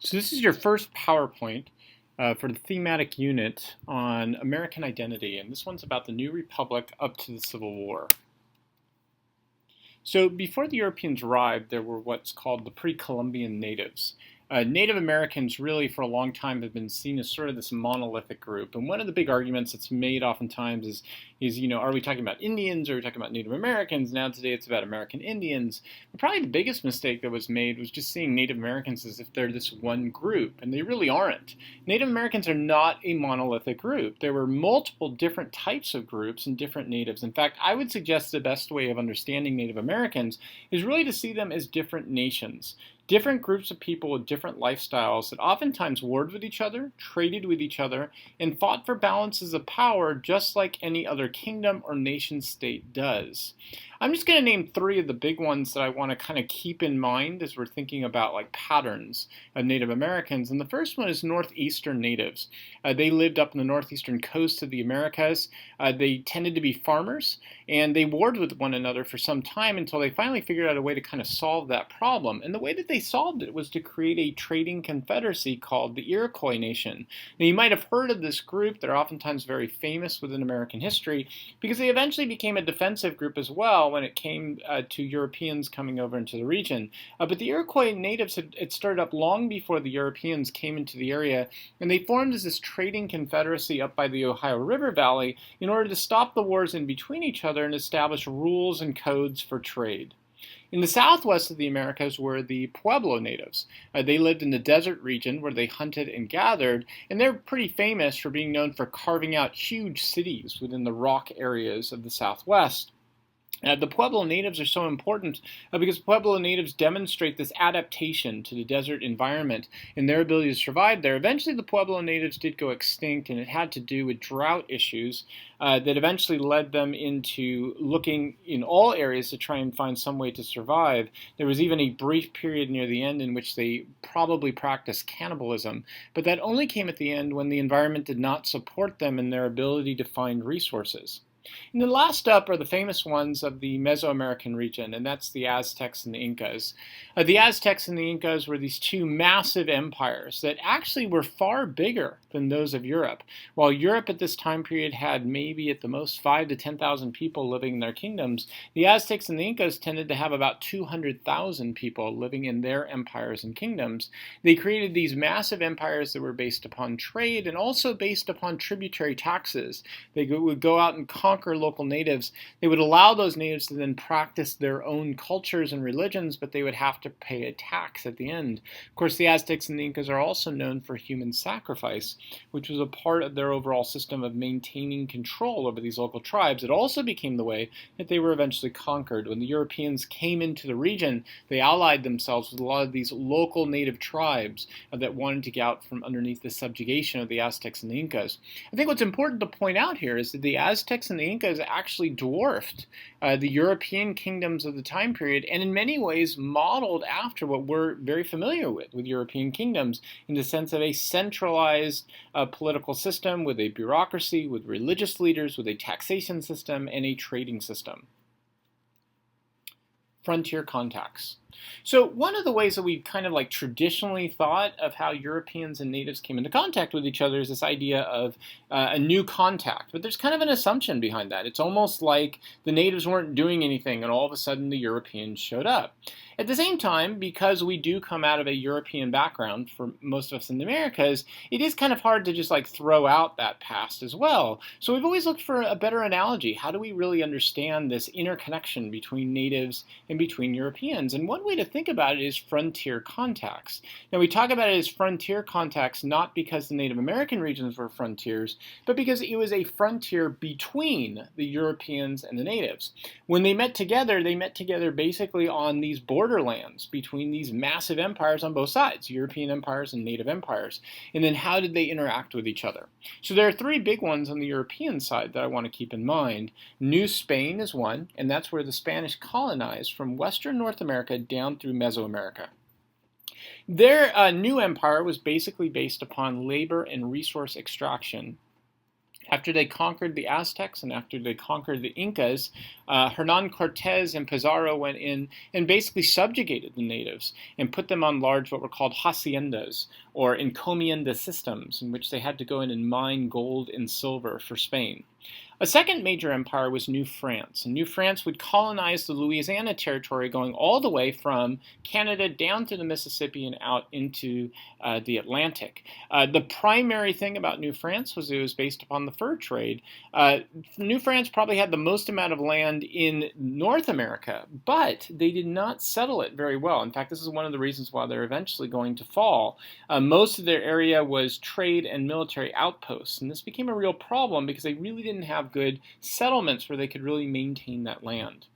So this is your first PowerPoint for the thematic unit on American identity, and this one's about the new republic up to the Civil War. So before the Europeans arrived, there were what's called the pre-Columbian natives. Native Americans really for a long time have been seen as sort of this monolithic group. And one of the big arguments that's made oftentimes is, are we talking about Indians or are we talking about Native Americans? Now today it's about American Indians. But probably the biggest mistake that was made was just seeing Native Americans as if they're this one group, and they really aren't. Native Americans are not a monolithic group. There were multiple different types of groups and different natives. In fact, I would suggest the best way of understanding Native Americans is really to see them as different nations. Different groups of people with different lifestyles that oftentimes warred with each other, traded with each other, and fought for balances of power just like any other kingdom or nation state does. I'm just going to name three of the big ones that I want to kind of keep in mind as we're thinking about like patterns of Native Americans. And the first one is Northeastern natives. They lived up in the northeastern coast of the Americas. They tended to be farmers, and they warred with one another for some time until they finally figured out a way to kind of solve that problem. And the way that they solved it was to create a trading confederacy called the Iroquois Nation. Now, you might have heard of this group. They're oftentimes very famous within American history because they eventually became a defensive group as well when it came to Europeans coming over into the region. But the Iroquois natives had started up long before the Europeans came into the area, and they formed as this trading confederacy up by the Ohio River Valley in order to stop the wars in between each other and establish rules and codes for trade. In the southwest of the Americas were the Pueblo natives. They lived in the desert region where they hunted and gathered, and they're pretty famous for being known for carving out huge cities within the rock areas of the southwest. The Pueblo natives are so important because Pueblo natives demonstrate this adaptation to the desert environment and their ability to survive there. Eventually, the Pueblo natives did go extinct, and it had to do with drought issues that eventually led them into looking in all areas to try and find some way to survive. There was even a brief period near the end in which they probably practiced cannibalism, but that only came at the end when the environment did not support them in their ability to find resources. And then last up are the famous ones of the Mesoamerican region, and that's the Aztecs and the Incas. The Aztecs and the Incas were these two massive empires that actually were far bigger than those of Europe. While Europe at this time period had maybe at the most 5,000 to 10,000 people living in their kingdoms, the Aztecs and the Incas tended to have about 200,000 people living in their empires and kingdoms. They created these massive empires that were based upon trade and also based upon tributary taxes. They would go out and conquer local natives. They would allow those natives to then practice their own cultures and religions, but they would have to pay a tax at the end. Of course, the Aztecs and the Incas are also known for human sacrifice, which was a part of their overall system of maintaining control over these local tribes. It also became the way that they were eventually conquered. When the Europeans came into the region, they allied themselves with a lot of these local native tribes that wanted to get out from underneath the subjugation of the Aztecs and the Incas. I think what's important to point out here is that the Aztecs and the Incas actually dwarfed the European kingdoms of the time period, and in many ways modeled after what we're very familiar with European kingdoms, in the sense of a centralized political system with a bureaucracy, with religious leaders, with a taxation system, and a trading system. Frontier contacts. So one of the ways that we've kind of like traditionally thought of how Europeans and natives came into contact with each other is this idea of a new contact. But there's kind of an assumption behind that. It's almost like the natives weren't doing anything and all of a sudden the Europeans showed up. At the same time, because we do come out of a European background for most of us in the Americas, it is kind of hard to just like throw out that past as well. So we've always looked for a better analogy. How do we really understand this interconnection between natives and between Europeans? And one way to think about it is frontier contacts. Now, we talk about it as frontier contacts not because the Native American regions were frontiers, but because it was a frontier between the Europeans and the natives. When they met together basically on these borderlands between these massive empires on both sides, European empires and native empires. And then how did they interact with each other? So there are three big ones on the European side that I want to keep in mind. New Spain is one, and that's where the Spanish colonized from Western North America down through Mesoamerica. Their new empire was basically based upon labor and resource extraction After they conquered the Aztecs and after they conquered the Incas, Hernan Cortez and Pizarro went in and basically subjugated the natives and put them on large what were called haciendas, or encomienda systems, in which they had to go in and mine gold and silver for Spain. A second major empire was New France, and New France would colonize the Louisiana territory going all the way from Canada down to the Mississippi and out into the Atlantic. The primary thing about New France was it was based upon the fur trade. New France probably had the most amount of land in North America, but they did not settle it very well. In fact, this is one of the reasons why they're eventually going to fall. Most of their area was trade and military outposts, and this became a real problem because they really didn't have good settlements where they could really maintain that land.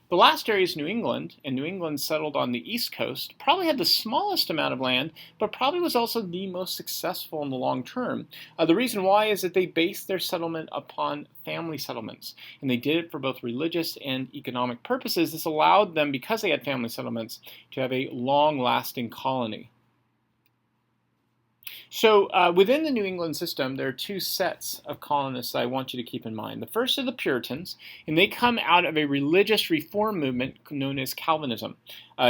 The last area is New England, and New England settled on the East Coast, probably had the smallest amount of land, but probably was also the most successful in the long term. The reason why is that they based their settlement upon family settlements, and they did it for both religious and economic purposes. This allowed them, because they had family settlements, to have a long-lasting colony. So within the New England system, there are two sets of colonists that I want you to keep in mind. The first are the Puritans, and they come out of a religious reform movement known as Calvinism.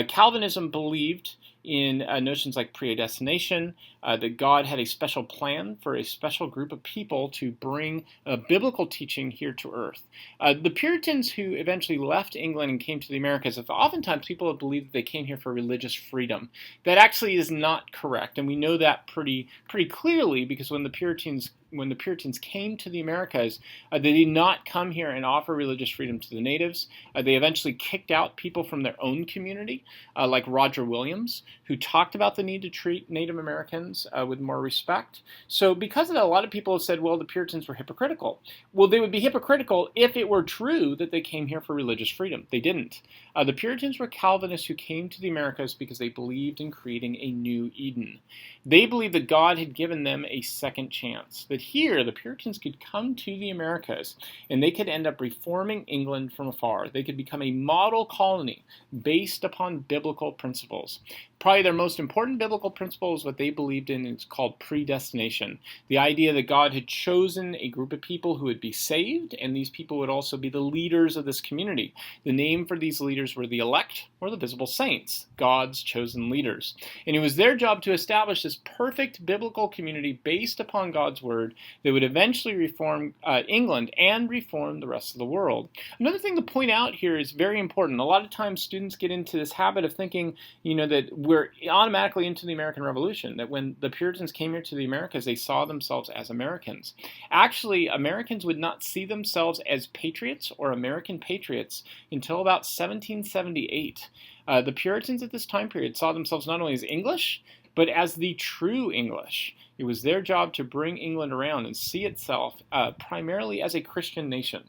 Calvinism believed in notions like predestination, that God had a special plan for a special group of people to bring biblical teaching here to earth. The Puritans who eventually left England and came to the Americas, oftentimes people have believed that they came here for religious freedom. That actually is not correct, and we know that pretty clearly because when the Puritans came to the Americas, they did not come here and offer religious freedom to the natives. They eventually kicked out people from their own community, like Roger Williams, who talked about the need to treat Native Americans with more respect. So because of that, a lot of people have said, well, the Puritans were hypocritical. Well, they would be hypocritical if it were true that they came here for religious freedom. They didn't. The Puritans were Calvinists who came to the Americas because they believed in creating a new Eden. They believed that God had given them a second chance, that here the Puritans could come to the Americas and they could end up reforming England from afar. They could become a model colony based upon biblical principles. Probably their most important biblical principle is what they believed in. It's called predestination. The idea that God had chosen a group of people who would be saved, and these people would also be the leaders of this community. The name for these leaders were the elect, or the visible saints, God's chosen leaders. And it was their job to establish this perfect biblical community based upon God's word that would eventually reform England and reform the rest of the world. Another thing to point out here is very important. A lot of times students get into this habit of thinking, that we're automatically into the American Revolution, that when the Puritans came here to the Americas, they saw themselves as Americans. Actually, Americans would not see themselves as patriots or American patriots until about 1778. The Puritans at this time period saw themselves not only as English, but as the true English. It was their job to bring England around and see itself primarily as a Christian nation.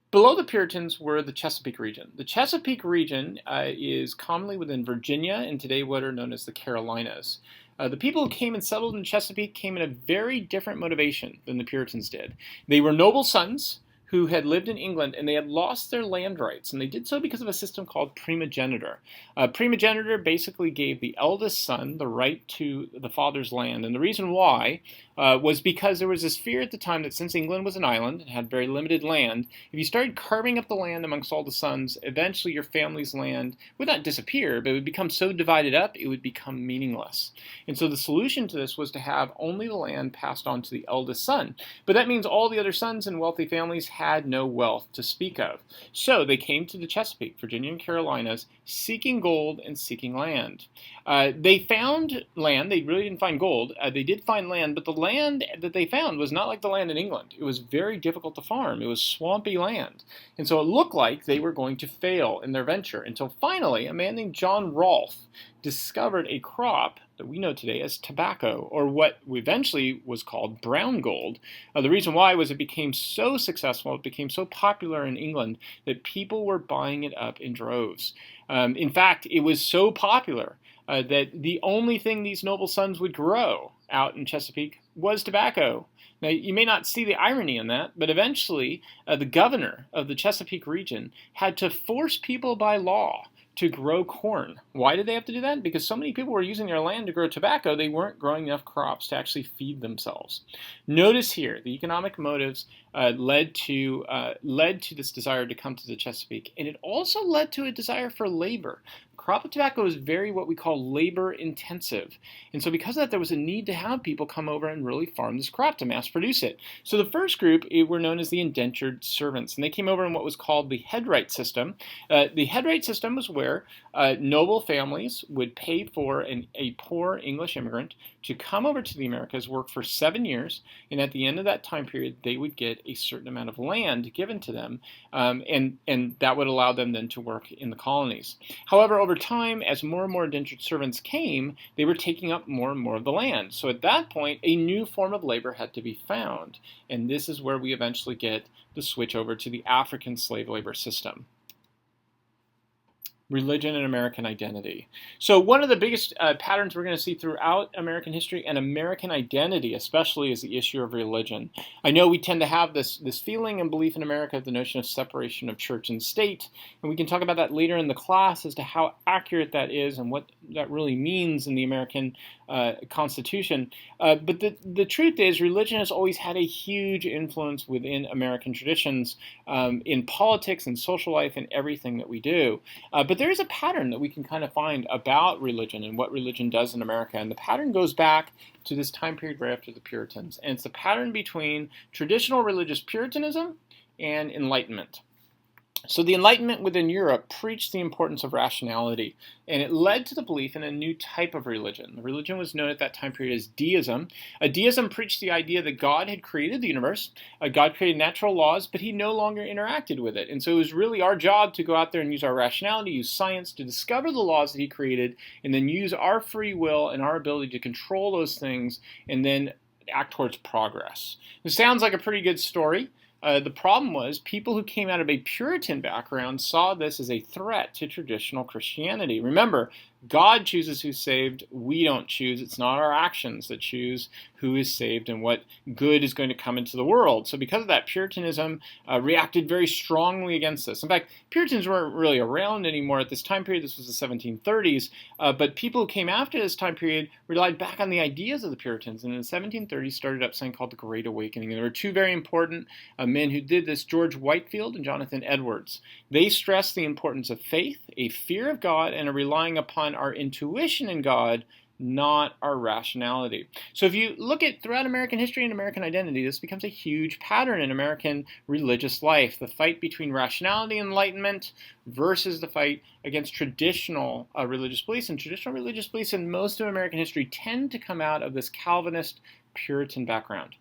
Below the Puritans were the Chesapeake region. The Chesapeake region is commonly within Virginia and today what are known as the Carolinas. The people who came and settled in Chesapeake came in a very different motivation than the Puritans did. They were noble sons who had lived in England and they had lost their land rights, and they did so because of a system called primogeniture. Primogeniture basically gave the eldest son the right to the father's land, and the reason why was because there was this fear at the time that since England was an island and had very limited land, if you started carving up the land amongst all the sons, eventually your family's land would not disappear, but it would become so divided up it would become meaningless. And so the solution to this was to have only the land passed on to the eldest son. But that means all the other sons in wealthy families had no wealth to speak of. So they came to the Chesapeake, Virginia and Carolinas, seeking gold and seeking land. They found land. They really didn't find gold. They did find land, but the land that they found was not like the land in England. It was very difficult to farm. It was swampy land. And so it looked like they were going to fail in their venture until finally a man named John Rolfe discovered a crop that we know today as tobacco, or what eventually was called brown gold. The reason why was it became so successful, it became so popular in England that people were buying it up in droves. In fact, it was so popular that the only thing these noble sons would grow out in Chesapeake was tobacco. Now, you may not see the irony in that, but eventually the governor of the Chesapeake region had to force people by law to grow corn. Why did they have to do that? Because so many people were using their land to grow tobacco, they weren't growing enough crops to actually feed themselves. Notice here, the economic motives led to this desire to come to the Chesapeake, and it also led to a desire for labor. Crop of tobacco is very what we call labor intensive. And so because of that, there was a need to have people come over and really farm this crop to mass produce it. So the first group were known as the indentured servants, and they came over in what was called the headright system. The headright system was where noble families would pay for a poor English immigrant to come over to the Americas, work for 7 years, and at the end of that time period, they would get a certain amount of land given to them, and that would allow them then to work in the colonies. However, over time, as more and more indentured servants came, they were taking up more and more of the land. So at that point, a new form of labor had to be found, and this is where we eventually get the switch over to the African slave labor system. Religion and American identity. So one of the biggest patterns we're going to see throughout American history and American identity especially is the issue of religion. I know we tend to have this feeling and belief in America, the notion of separation of church and state, and we can talk about that later in the class as to how accurate that is and what that really means in the American Constitution. But the truth is religion has always had a huge influence within American traditions in politics and social life and everything that we do. But there is a pattern that we can kind of find about religion and what religion does in America. And the pattern goes back to this time period right after the Puritans. And it's the pattern between traditional religious Puritanism and Enlightenment. So the Enlightenment within Europe preached the importance of rationality, and it led to the belief in a new type of religion. The religion was known at that time period as deism. Deism preached the idea that God had created the universe, God created natural laws, but he no longer interacted with it. And so it was really our job to go out there and use our rationality, use science to discover the laws that he created, and then use our free will and our ability to control those things, and then act towards progress. It sounds like a pretty good story. The problem was people who came out of a Puritan background saw this as a threat to traditional Christianity. Remember, God chooses who's saved. We don't choose. It's not our actions that choose who is saved and what good is going to come into the world. So because of that, Puritanism reacted very strongly against this. In fact, Puritans weren't really around anymore at this time period. This was the 1730s. But people who came after this time period relied back on the ideas of the Puritans. And in the 1730s started up something called the Great Awakening. And there were two very important men who did this, George Whitefield and Jonathan Edwards. They stressed the importance of faith, a fear of God, and a relying upon our intuition in God, not our rationality. So if you look at throughout American history and American identity, this becomes a huge pattern in American religious life. The fight between rationality and enlightenment versus the fight against traditional religious beliefs. And traditional religious beliefs in most of American history tend to come out of this Calvinist Puritan background.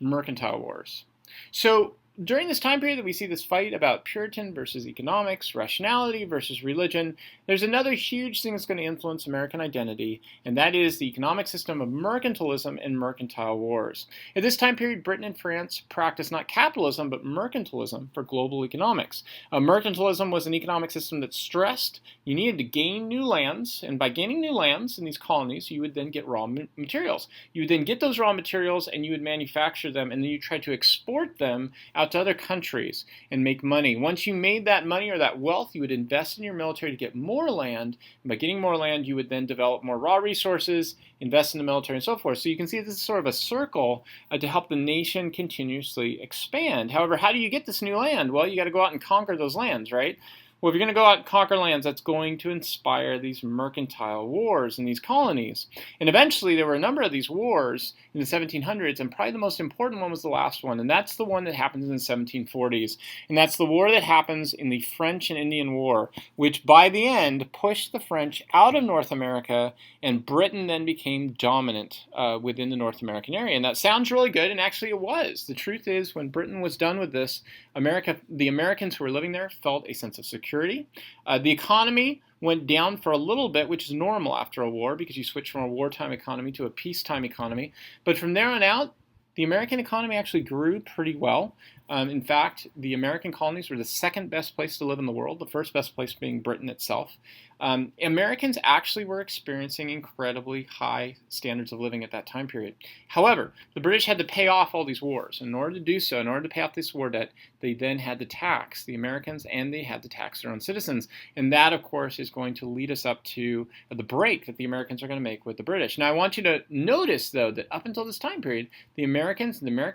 Mercantile Wars. So during this time period that we see this fight about Puritan versus economics, rationality versus religion, there's another huge thing that's going to influence American identity, and that is the economic system of mercantilism and mercantile wars. At this time period, Britain and France practiced not capitalism, but mercantilism for global economics. Mercantilism was an economic system that stressed you needed to gain new lands, and by gaining new lands in these colonies, you would then get raw materials. You would then get those raw materials, and you would manufacture them, and then you try to export them out to other countries and make money. Once you made that money or that wealth, you would invest in your military to get more land. And by getting more land, you would then develop more raw resources, invest in the military, and so forth. So you can see this is sort of a circle to help the nation continuously expand. However, how do you get this new land? Well, you got to go out and conquer those lands, right? Well, if you're going to go out and conquer lands, that's going to inspire these mercantile wars in these colonies. And eventually, there were a number of these wars in the 1700s, and probably the most important one was the last one, and that's the one that happens in the 1740s. And that's the war that happens in the French and Indian War, which by the end pushed the French out of North America, and Britain then became dominant within the North American area. And that sounds really good, and actually it was. The truth is, when Britain was done with this, the Americans who were living there felt a sense of security. The economy went down for a little bit, which is normal after a war because you switch from a wartime economy to a peacetime economy. But from there on out, the American economy actually grew pretty well. In fact, the American colonies were the second best place to live in the world, the first best place being Britain itself. Americans actually were experiencing incredibly high standards of living at that time period. However, the British had to pay off all these wars. In order to do so, in order to pay off this war debt, they then had to tax the Americans and they had to tax their own citizens. And that, of course, is going to lead us up to the break that the Americans are going to make with the British. Now, I want you to notice, though, that up until this time period, the American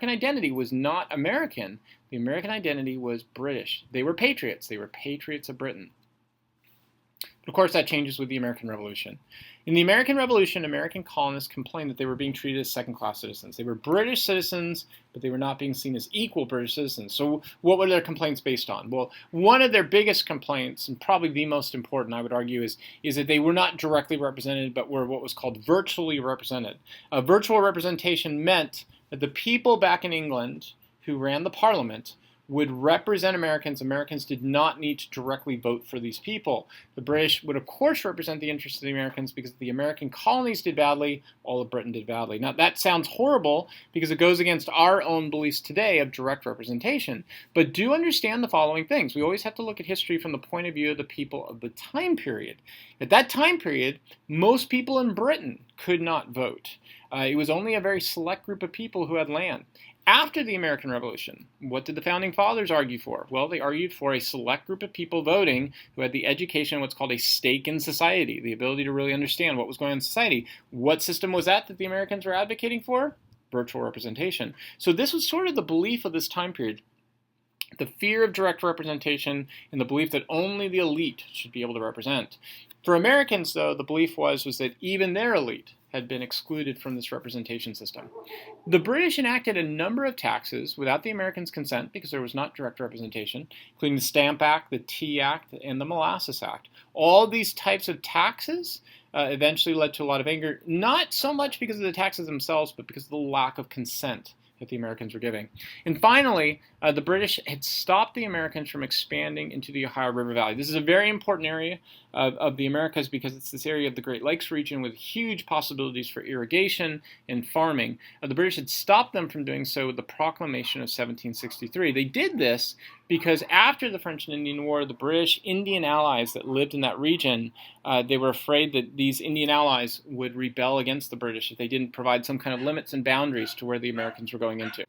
identity was not American. The American identity was British. They were patriots. They were patriots of Britain. But of course, that changes with the American Revolution. In the American Revolution, American colonists complained that they were being treated as second-class citizens. They were British citizens, but they were not being seen as equal British citizens. So what were their complaints based on? Well, one of their biggest complaints, and probably the most important, I would argue, is that they were not directly represented, but were what was called virtually represented. Virtual representation meant that the people back in England who ran the Parliament would represent Americans. Americans did not need to directly vote for these people. The British would, of course, represent the interests of the Americans because if the American colonies did badly, all of Britain did badly. Now, that sounds horrible because it goes against our own beliefs today of direct representation. But do understand the following things. We always have to look at history from the point of view of the people of the time period. At that time period, most people in Britain could not vote. It was only a very select group of people who had land. After the American Revolution, what did the Founding Fathers argue for? Well, they argued for a select group of people voting who had the education, what's called a stake in society, the ability to really understand what was going on in society. What system was that the Americans were advocating for? Virtual representation. So this was sort of the belief of this time period. The fear of direct representation and the belief that only the elite should be able to represent. For Americans, though, the belief was that even their elite had been excluded from this representation system. The British enacted a number of taxes without the Americans' consent because there was not direct representation, including the Stamp Act, the Tea Act, and the Molasses Act. All these types of taxes eventually led to a lot of anger, not so much because of the taxes themselves, but because of the lack of consent that the Americans were giving. And finally, the British had stopped the Americans from expanding into the Ohio River Valley. This is a very important area of the Americas because it's this area of the Great Lakes region with huge possibilities for irrigation and farming. The British had stopped them from doing so with the Proclamation of 1763. They did this because after the French and Indian War, the British Indian allies that lived in that region, they were afraid that these Indian allies would rebel against the British if they didn't provide some kind of limits and boundaries to where the Americans were going into.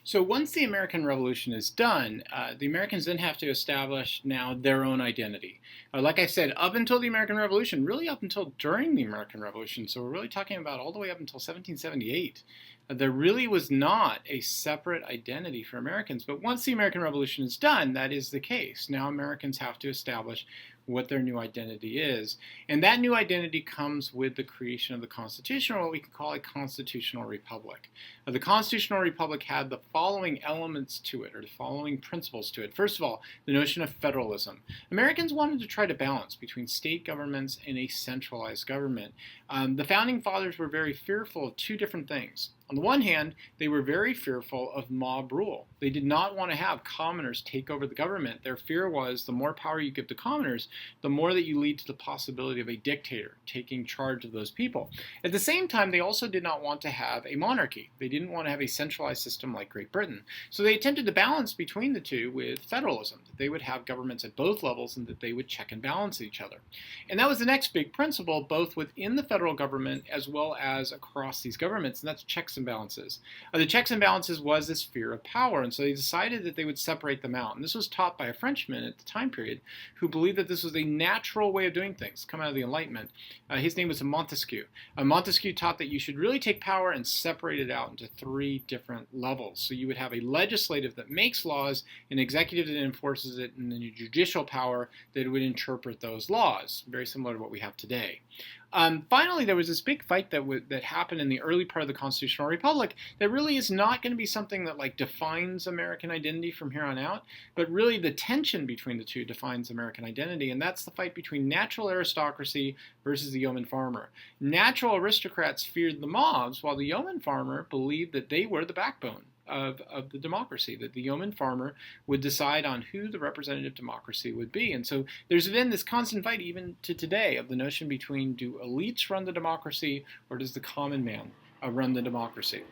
So once the American Revolution is done, the Americans then have to establish now their own identity. Like I said, up until the American Revolution, really up until during the American Revolution, so we're really talking about all the way up until 1778, there really was not a separate identity for Americans. But once the American Revolution is done, that is the case. Now Americans have to establish what their new identity is. And that new identity comes with the creation of the Constitution, or what we could call a constitutional republic. The constitutional republic had the following elements to it, or the following principles to it. First of all, the notion of federalism. Americans wanted to try to balance between state governments and a centralized government. The Founding Fathers were very fearful of two different things. On the one hand, they were very fearful of mob rule. They did not want to have commoners take over the government. Their fear was the more power you give to commoners, the more that you lead to the possibility of a dictator taking charge of those people. At the same time, they also did not want to have a monarchy. They didn't want to have a centralized system like Great Britain. So they attempted to balance between the two with federalism, that they would have governments at both levels and that they would check and balance each other. And that was the next big principle, both within the federal government as well as across these governments, and that's checks and balances. The checks and balances was this fear of power, and so they decided that they would separate them out. And this was taught by a Frenchman at the time period who believed that this was a natural way of doing things, come out of the Enlightenment. His name was Montesquieu. Montesquieu taught that you should really take power and separate it out into three different levels. So you would have a legislative that makes laws, an executive that enforces it, and then a judicial power that would interpret those laws, very similar to what we have today. Finally, there was this big fight that happened in the early part of the Constitutional Republic that really is not going to be something that defines American identity from here on out, but really the tension between the two defines American identity, and that's the fight between natural aristocracy versus the yeoman farmer. Natural aristocrats feared the mobs, while the yeoman farmer believed that they were the backbone of the democracy, that the yeoman farmer would decide on who the representative democracy would be. And so there's been this constant fight even to today of the notion between, do elites run the democracy or does the common man run the democracy?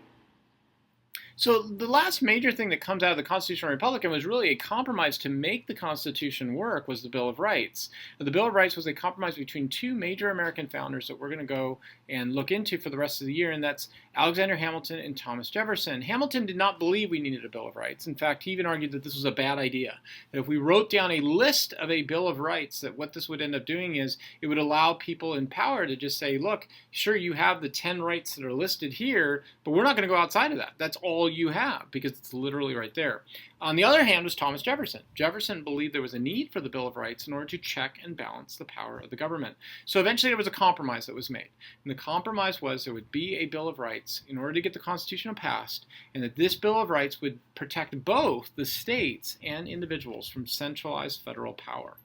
So the last major thing that comes out of the Constitutional Republic and was really a compromise to make the Constitution work was the Bill of Rights. The Bill of Rights was a compromise between two major American founders that we're going to go and look into for the rest of the year, and that's Alexander Hamilton and Thomas Jefferson. Hamilton did not believe we needed a Bill of Rights. In fact, he even argued that this was a bad idea. That if we wrote down a list of a Bill of Rights, that what this would end up doing is it would allow people in power to just say, look, sure, you have the 10 rights that are listed here, but we're not going to go outside of that. That's all you have because it's literally right there. On the other hand was Thomas Jefferson. Jefferson believed there was a need for the Bill of Rights in order to check and balance the power of the government. So eventually there was a compromise that was made. And the compromise was there would be a Bill of Rights in order to get the Constitution passed, and that this Bill of Rights would protect both the states and individuals from centralized federal power.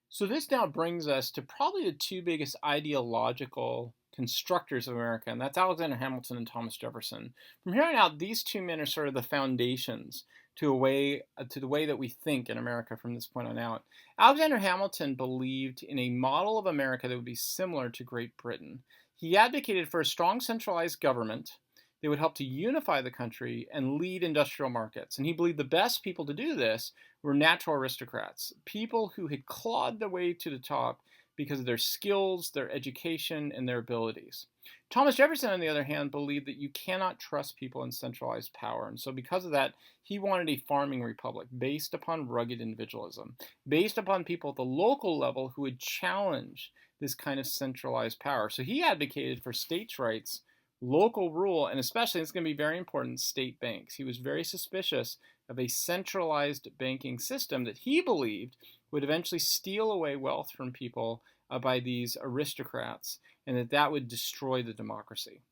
So this now brings us to probably the two biggest ideological constructors of America, and that's Alexander Hamilton and Thomas Jefferson. From here on out, these two men are sort of the foundations to the way that we think in America from this point on out. Alexander Hamilton believed in a model of America that would be similar to Great Britain. He advocated for a strong centralized government that would help to unify the country and lead industrial markets. And he believed the best people to do this were natural aristocrats, people who had clawed their way to the top because of their skills, their education, and their abilities. Thomas Jefferson, on the other hand, believed that you cannot trust people in centralized power. And so because of that, he wanted a farming republic based upon rugged individualism, based upon people at the local level who would challenge this kind of centralized power. So he advocated for states' rights, local rule, and especially, it's going to be very important, state banks. He was very suspicious of a centralized banking system that he believed would eventually steal away wealth from people by these aristocrats, and that would destroy the democracy.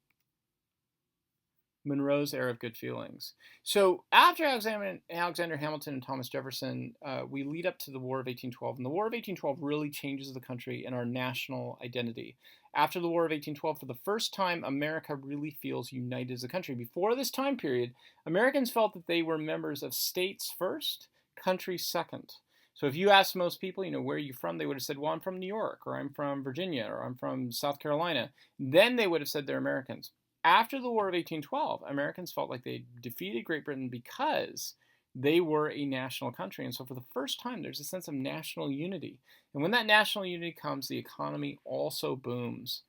Monroe's era of good feelings. So after Alexander Hamilton and Thomas Jefferson, we lead up to the War of 1812, and the War of 1812 really changes the country and our national identity. After the War of 1812, for the first time, America really feels united as a country. Before this time period, Americans felt that they were members of states first, country second. So if you ask most people, where are you from? They would have said, well, I'm from New York, or I'm from Virginia, or I'm from South Carolina. Then they would have said they're Americans. After the War of 1812, Americans felt like they defeated Great Britain because they were a national country. And so for the first time, there's a sense of national unity. And when that national unity comes, the economy also booms.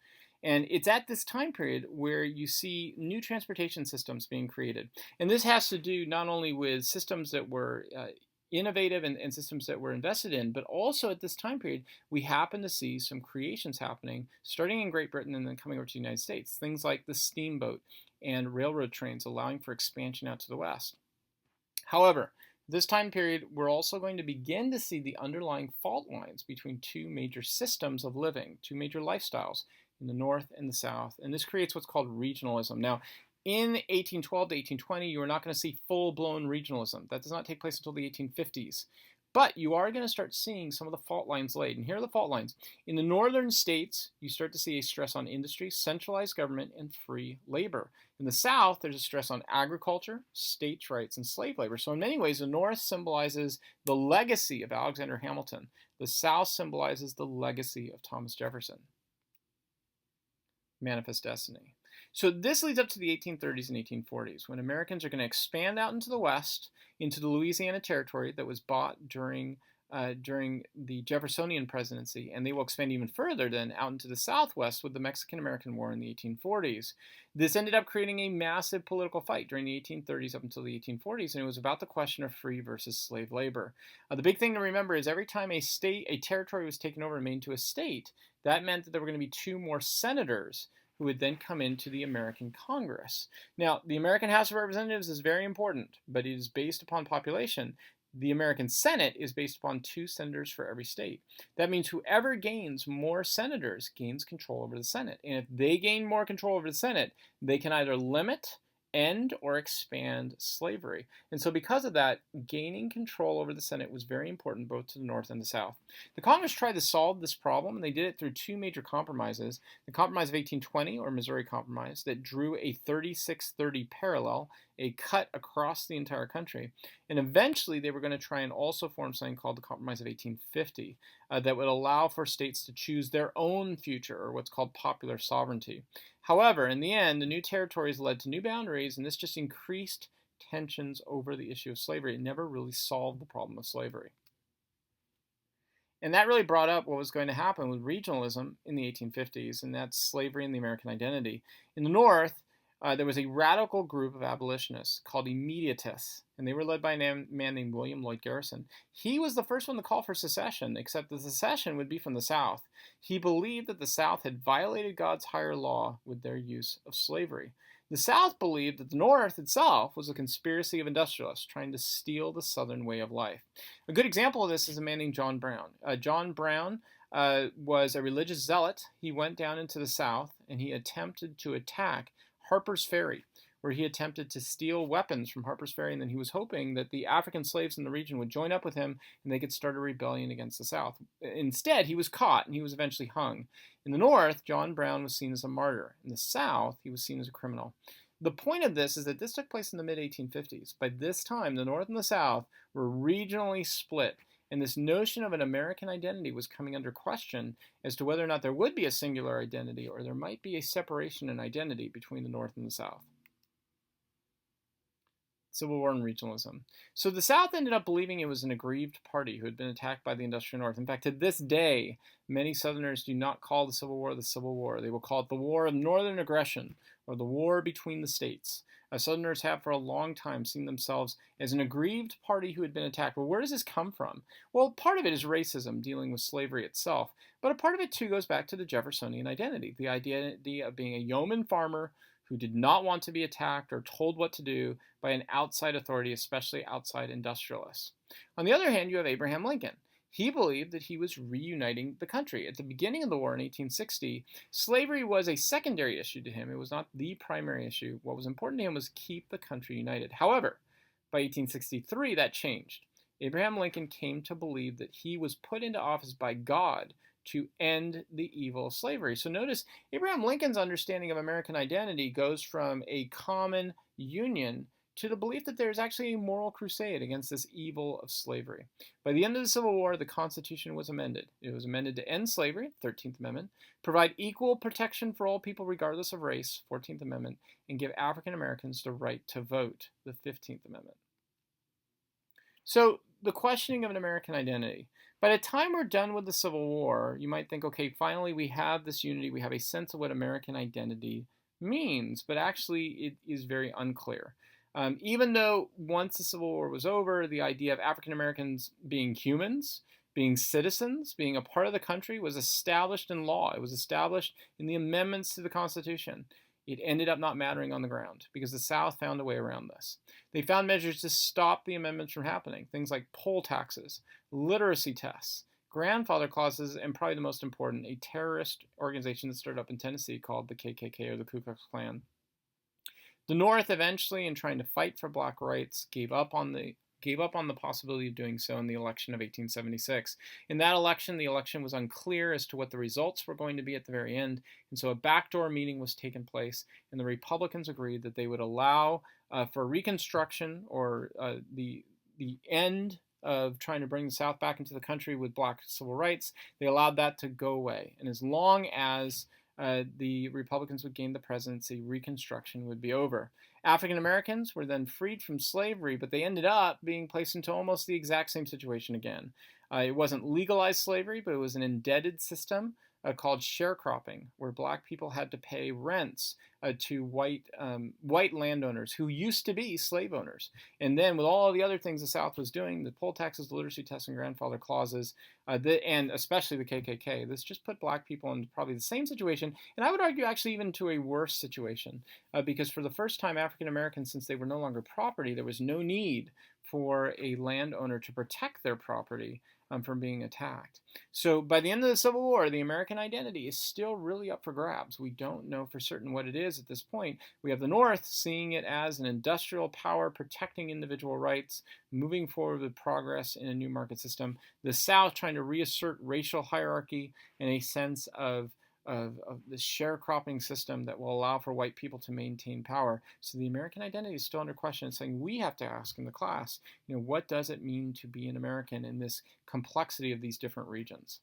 And it's at this time period where you see new transportation systems being created. And this has to do not only with systems that were innovative and systems that were invested in, but also at this time period, we happen to see some creations happening, starting in Great Britain and then coming over to the United States. Things like the steamboat and railroad trains allowing for expansion out to the west. However, this time period, we're also going to begin to see the underlying fault lines between two major systems of living, two major lifestyles in the North and the South, and this creates what's called regionalism. Now, in 1812 to 1820, you are not going to see full-blown regionalism. That does not take place until the 1850s. But you are going to start seeing some of the fault lines laid. And here are the fault lines. In the northern states, you start to see a stress on industry, centralized government, and free labor. In the South, there's a stress on agriculture, states' rights, and slave labor. So in many ways, the North symbolizes the legacy of Alexander Hamilton. The South symbolizes the legacy of Thomas Jefferson. Manifest Destiny. So this leads up to the 1830s and 1840s, when Americans are going to expand out into the West, into the Louisiana Territory that was bought during the Jeffersonian presidency, and they will expand even further then out into the Southwest with the Mexican-American War in the 1840s. This ended up creating a massive political fight during the 1830s up until the 1840s, and it was about the question of free versus slave labor. The big thing to remember is every time a territory was taken over and made into a state, that meant that there were going to be two more senators who would then come into the American Congress. Now, the American House of Representatives is very important, but it is based upon population. The American Senate is based upon 2 senators for every state. That means whoever gains more senators gains control over the Senate. And if they gain more control over the Senate, they can either limit, end, or expand slavery. And so because of that, gaining control over the Senate was very important both to the North and the South. The Congress tried to solve this problem, and they did it through 2 major compromises. The Compromise of 1820, or Missouri Compromise, that drew a 36-30 parallel, a cut across the entire country. And eventually they were going to try and also form something called the Compromise of 1850 that would allow for states to choose their own future, or what's called popular sovereignty. However, in the end, the new territories led to new boundaries, and this just increased tensions over the issue of slavery. It never really solved the problem of slavery. And that really brought up what was going to happen with regionalism in the 1850s, and that's slavery and the American identity. In the North, there was a radical group of abolitionists called immediatists, and they were led by a man named William Lloyd Garrison. He was the first one to call for secession, except the secession would be from the South. He believed that the South had violated God's higher law with their use of slavery. The South believed that the North itself was a conspiracy of industrialists trying to steal the Southern way of life. A good example of this is a man named John Brown. John Brown was a religious zealot. He went down into the South and he attempted to attack Harper's Ferry, where he attempted to steal weapons from Harper's Ferry, and then he was hoping that the African slaves in the region would join up with him and they could start a rebellion against the South. Instead, he was caught and he was eventually hung. In the North, John Brown was seen as a martyr. In the South, he was seen as a criminal. The point of this is that this took place in the mid-1850s. By this time, the North and the South were regionally split, and this notion of an American identity was coming under question as to whether or not there would be a singular identity or there might be a separation in identity between the North and the South. Civil War and regionalism. So the South ended up believing it was an aggrieved party who had been attacked by the industrial North. In fact, to this day, many Southerners do not call the Civil War the Civil War. They will call it the War of Northern Aggression, or the War between the states. Southerners have for a long time seen themselves as an aggrieved party who had been attacked. Well, where does this come from? Well, part of it is racism dealing with slavery itself, but a part of it too goes back to the Jeffersonian identity, the identity of being a yeoman farmer who did not want to be attacked or told what to do by an outside authority, especially outside industrialists. On the other hand, you have Abraham Lincoln. He believed that he was reuniting the country. At the beginning of the war in 1860, slavery was a secondary issue to him. It was not the primary issue. What was important to him was keep the country united. However, by 1863, that changed. Abraham Lincoln came to believe that he was put into office by God to end the evil of slavery. So notice Abraham Lincoln's understanding of American identity goes from a common union to the belief that there's actually a moral crusade against this evil of slavery. By the end of the Civil War, the Constitution was amended. It was amended to end slavery, 13th Amendment, provide equal protection for all people regardless of race, 14th Amendment, and give African Americans the right to vote, the 15th Amendment. So the questioning of an American identity. By the time we're done with the Civil War, you might think, okay, finally we have this unity, we have a sense of what American identity means, but actually it is very unclear. Even though once the Civil War was over, the idea of African Americans being humans, being citizens, being a part of the country was established in law. It was established in the amendments to the Constitution. It ended up not mattering on the ground because the South found a way around this. They found measures to stop the amendments from happening, things like poll taxes, literacy tests, grandfather clauses, and probably the most important, a terrorist organization that started up in Tennessee called the KKK, or the Ku Klux Klan. The North eventually, in trying to fight for black rights, gave up on the possibility of doing so in the election of 1876. In that election, the election was unclear as to what the results were going to be at the very end, and so a backdoor meeting was taken place, and the Republicans agreed that they would allow for Reconstruction, or the end of trying to bring the South back into the country with black civil rights. They allowed that to go away, and as long as the Republicans would gain the presidency, Reconstruction would be over. African Americans were then freed from slavery, but they ended up being placed into almost the exact same situation again. It wasn't legalized slavery, but it was an indebted system called sharecropping, where black people had to pay rents to white landowners who used to be slave owners. And then with all the other things the South was doing, the poll taxes, the literacy tests, and grandfather clauses, and especially the KKK, this just put black people in probably the same situation, and I would argue actually even to a worse situation, because for the first time, African Americans, since they were no longer property, there was no need for a landowner to protect their property from being attacked. So by the end of the Civil War, the American identity is still really up for grabs. We don't know for certain what it is at this point. We have the North seeing it as an industrial power protecting individual rights, moving forward with progress in a new market system. The South trying to reassert racial hierarchy and a sense of of this sharecropping system that will allow for white people to maintain power. So the American identity is still under question. It's something we have to ask in the class. What does it mean to be an American in this complexity of these different regions?